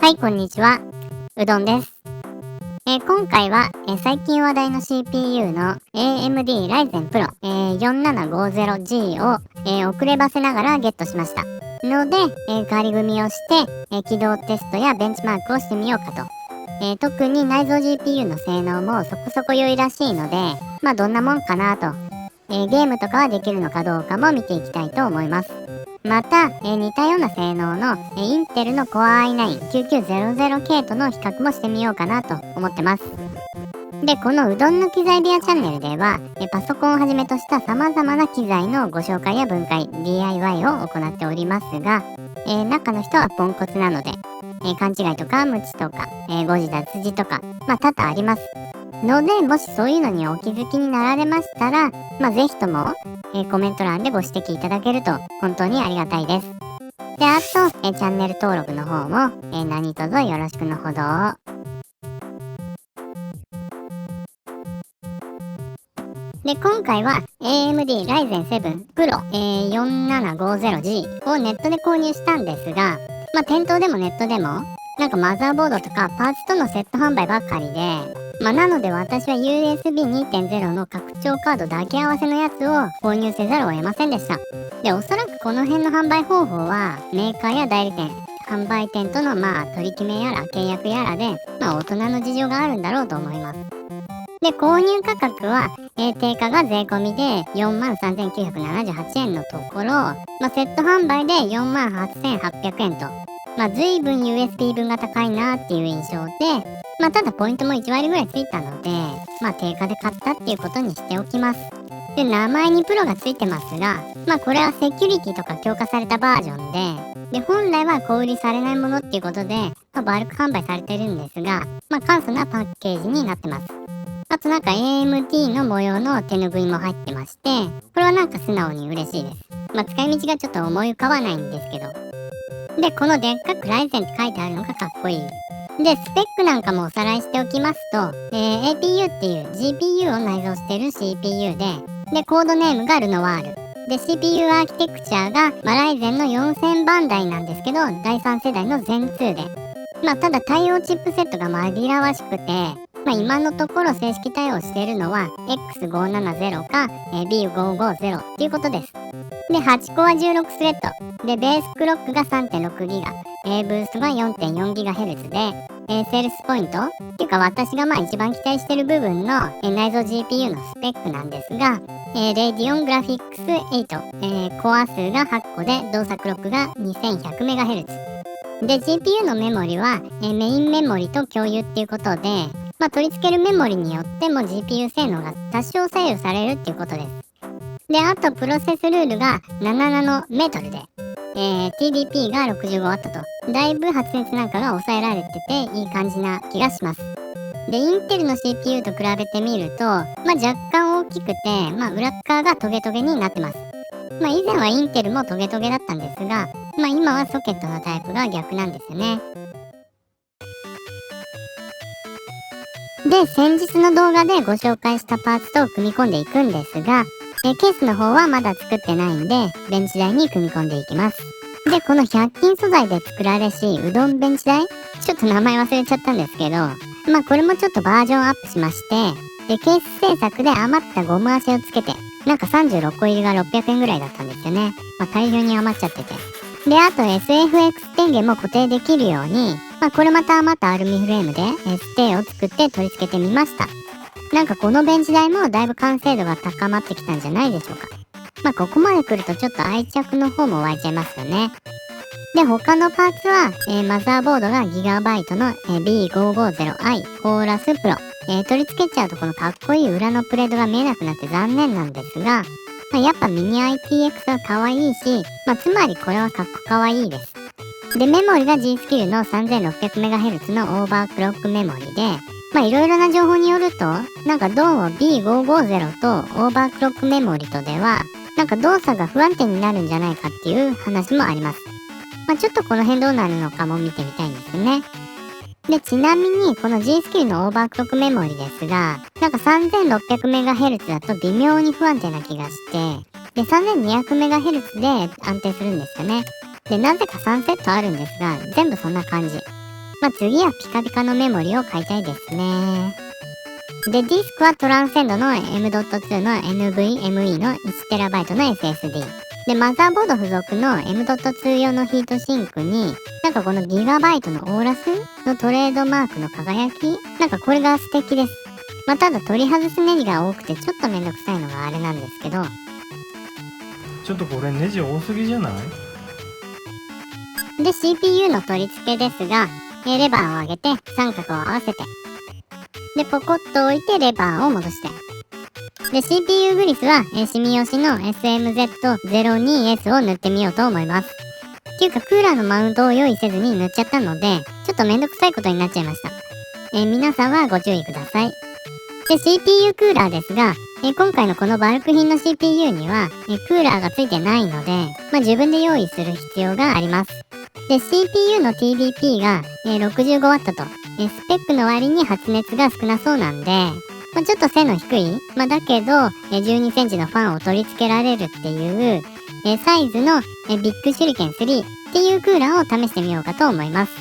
はい、こんにちは。うどんです。今回は、最近話題の CPU の AMD Ryzen Pro、4750G を、遅ればせながらゲットしました。ので、仮組みをして、起動テストやベンチマークをしてみようかと。特に内蔵 GPU の性能もそこそこ良いらしいので、どんなもんかなと。ゲームとかはできるのかどうかも見ていきたいと思います。また、似たような性能の、インテルの Core i9-9900 系との比較もしてみようかなと思ってます。で、このうどんの機材部屋チャンネルでは、パソコンをはじめとした様々な機材のご紹介や分解、DIY を行っておりますが、中の人はポンコツなので、勘違いとか無知とか、誤字脱字とか、多々あります。ので、もしそういうのにお気づきになられましたら、ぜひとも、コメント欄でご指摘いただけると本当にありがたいです。で、あと、チャンネル登録の方も、何卒よろしくのほどを。で、今回は AMD Ryzen 7 Pro、4750G をネットで購入したんですが、店頭でもネットでも、マザーボードとかパーツとのセット販売ばっかりで、なので私は USB2.0 の拡張カードだけ合わせのやつを購入せざるを得ませんでした。で、おそらくこの辺の販売方法はメーカーや代理店、販売店との取り決めやら契約やらで、大人の事情があるんだろうと思います。で、購入価格は、定価が税込みで 43,978 円のところ、セット販売で 48,800 円と、随分 USB 分が高いなっていう印象で、ただポイントも1割ぐらいついたので、定価で買ったっていうことにしておきます。で、名前にプロがついてますが、これはセキュリティとか強化されたバージョンで、本来は小売りされないものっていうことで、バルク販売されてるんですが、簡素なパッケージになってます。あとAMD の模様の手ぬぐいも入ってまして、これは素直に嬉しいです。使い道がちょっと思い浮かばないんですけど。で、このでっかくライゼンって書いてあるのがかっこいい。で、スペックなんかもおさらいしておきますと、APU っていう GPU を内蔵してる CPU で、コードネームがルノワール。で、CPU アーキテクチャが、ライゼンの4000番台なんですけど、第3世代の Zen 2で。ただ対応チップセットが紛らわしくて、今のところ正式対応しているのは X570 か、B550 っていうことです。で、8コア16スレッド。で、ベースクロックが 3.6GB。ブーストが 4.4GHz で、セールスポイントっていうか私が一番期待してる部分の、内蔵 GPU のスペックなんですが、Radeon Graphics 8、コア数が8個で動作クロックが 2100MHz。で、GPU のメモリは、メインメモリと共有っていうことで、取り付けるメモリによっても GPU 性能が多少左右されるっていうことです。で、あとプロセスルールが7ナノメートルで、TDP が 65W と、だいぶ発熱なんかが抑えられてていい感じな気がします。で、インテルの CPU と比べてみると、若干大きくて、裏側がトゲトゲになってます。以前はインテルもトゲトゲだったんですが、今はソケットのタイプが逆なんですよね。で、先日の動画でご紹介したパーツと組み込んでいくんですが、ケースの方はまだ作ってないんで、ベンチ台に組み込んでいきます。で、この100均素材で作られしうどんベンチ台、ちょっと名前忘れちゃったんですけど、これもちょっとバージョンアップしまして、で、ケース製作で余ったゴム足をつけて、36個入りが600円ぐらいだったんですよね。大量に余っちゃってて。で、あと SFX 電源も固定できるように、これまた余ったアルミフレームでステーを作って取り付けてみました。このベンチ台もだいぶ完成度が高まってきたんじゃないでしょうか。ここまで来るとちょっと愛着の方も湧いちゃいますよね。で、他のパーツは、マザーボードがギガバイトの、B550i コーラスプロ。取り付けちゃうとこのかっこいい裏のプレートが見えなくなって残念なんですが、やっぱミニ ITX は可愛いし、つまりこれはかっこ可愛いです。で、メモリが G スキルの 3600MHz のオーバークロックメモリで、いろいろな情報によると、どうも B550 とオーバークロックメモリとでは、動作が不安定になるんじゃないかっていう話もあります。ちょっとこの辺どうなるのかも見てみたいんですよね。で、ちなみにこの G スキルのオーバークロックメモリですが、3600MHz だと微妙に不安定な気がして、で、3200MHz で安定するんですよね。で、なぜか3セットあるんですが、全部そんな感じ。次はピカピカのメモリを買いたいですね。で、ディスクはトランセンドの M.2 の NVMe の 1TB の SSD。で、マザーボード付属の M.2 用のヒートシンクに、このギガバイトのオーラスのトレードマークの輝き、これが素敵です。ただ取り外すネジが多くてちょっとめんどくさいのがあれなんですけど。ちょっとこれネジ多すぎじゃない？で、CPU の取り付けですが、レバーを上げて三角を合わせて、で、ポコッと置いてレバーを戻して。で、CPU グリスは、シミヨシの SMZ02S を塗ってみようと思います。っていうか、クーラーのマウントを用意せずに塗っちゃったので、ちょっとめんどくさいことになっちゃいました。皆さんはご注意ください。で、CPU クーラーですが、今回のこのバルク品の CPU には、クーラーがついてないので、自分で用意する必要があります。で、CPU の TDP が、65W と、スペックの割に発熱が少なそうなんで、ちょっと背の低い、だけど、12センチのファンを取り付けられるっていう、サイズの、ビッグシュリケン3っていうクーラーを試してみようかと思います。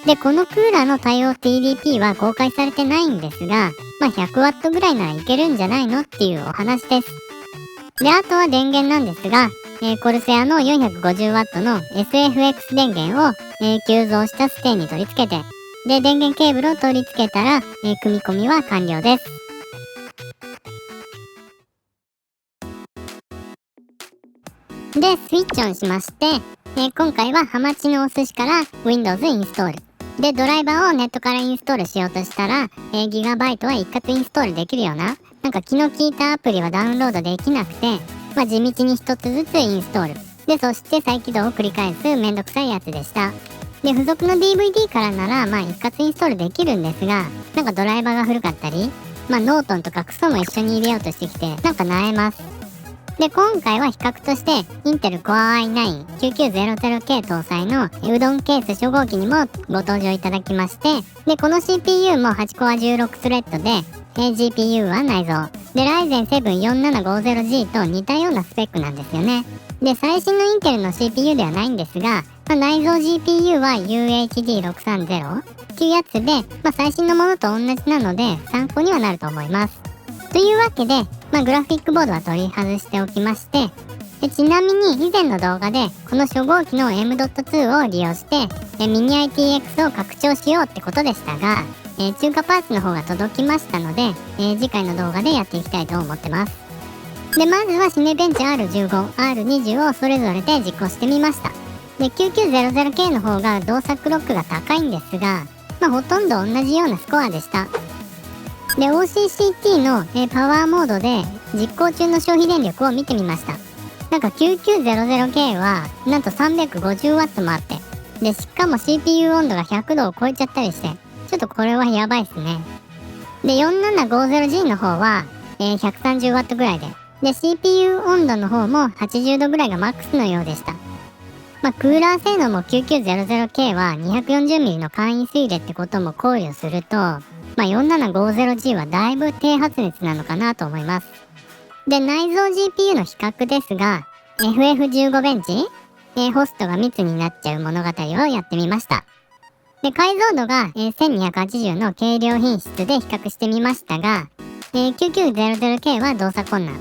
で、このクーラーの対応 TDP は公開されてないんですが、100W ぐらいならいけるんじゃないのっていうお話です。で、あとは電源なんですが、コルセアの 450W の SFX 電源を、急増したステーに取り付けて、で、電源ケーブルを取り付けたら、組み込みは完了です。で、スイッチオンしまして、今回はハマチのお寿司から Windows インストール。で、ドライバーをネットからインストールしようとしたら、ギガバイトは一括インストールできるような、気の利いたアプリはダウンロードできなくて、地道に一つずつインストール。で、そして再起動を繰り返すめんどくさいやつでした。で、付属の DVD からなら、一括インストールできるんですが、ドライバーが古かったり、ノートンとかクソも一緒に入れようとしてきて、萎えます。で、今回は比較として、インテル Core i9-9900K 搭載のうどんケース初号機にもご登場いただきまして、で、この CPU も8コア16スレッドで、GPU は内蔵。で、Ryzen 7 4750G と似たようなスペックなんですよね。で、最新のインテルの CPU ではないんですが、内蔵 GPU は UHD630 っていうやつで、最新のものと同じなので参考にはなると思います。というわけで、グラフィックボードは取り外しておきまして、ちなみに以前の動画でこの初号機の M.2 を利用してミニ ITX を拡張しようってことでしたが、中華パーツの方が届きましたので、次回の動画でやっていきたいと思ってます。で、まずはシネベンチ R15、R20 をそれぞれで実行してみました。で、9900K の方が動作クロックが高いんですが、ほとんど同じようなスコアでした。で、OCCT の、パワーモードで実行中の消費電力を見てみました。9900K はなんと 350W もあって、で、しかも CPU 温度が100度を超えちゃったりして、ちょっとこれはやばいっすね。で、4750G の方は、130W ぐらいで、CPU 温度の方も80度ぐらいがマックスのようでした。クーラー性能も 9900K は 240mm の簡易水冷ってことも考慮すると、4750G はだいぶ低発熱なのかなと思います。で、内蔵 GPU の比較ですが、FF15 ベンチ、ホストが密になっちゃう物語をやってみました。で、解像度が、1280の軽量品質で比較してみましたが、9900K は動作困難。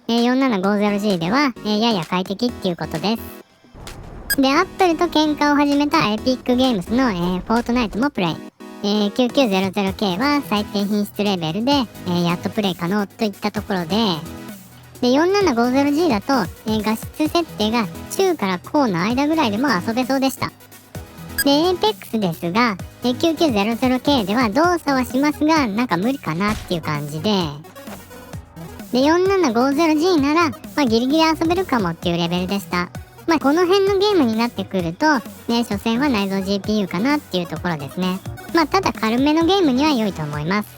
4750G では、やや快適っていうことです。で、アップルと喧嘩を始めたエピックゲームズの、フォートナイトもプレイ。9900K は最低品質レベルで、やっとプレイ可能といったところで、4750G だと、画質設定が中から高の間ぐらいでも遊べそうでした。で、Apex ですが、9900K では動作はしますが、無理かなっていう感じで、で、4750G なら、ギリギリ遊べるかもっていうレベルでした。この辺のゲームになってくると、所詮は内蔵 GPU かなっていうところですね。ただ軽めのゲームには良いと思います。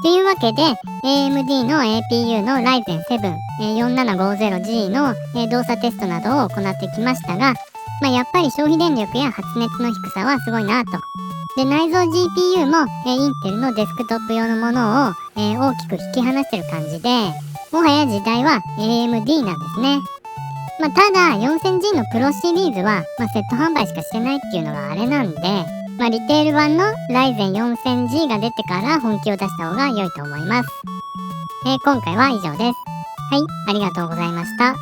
というわけで、AMD の APU の Ryzen 7 4750G の動作テストなどを行ってきましたが、やっぱり消費電力や発熱の低さはすごいなと。で、内蔵 GPU もインテルのデスクトップ用のものを大きく引き離してる感じで、もはや時代は AMD なんですね。まあ、ただ 4000G のプロシリーズは、まあ、セット販売しかしてないっていうのがあれなんで、まあ、リテール版の Ryzen 4000G が出てから本気を出した方が良いと思います。今回は以上です。はい、ありがとうございました。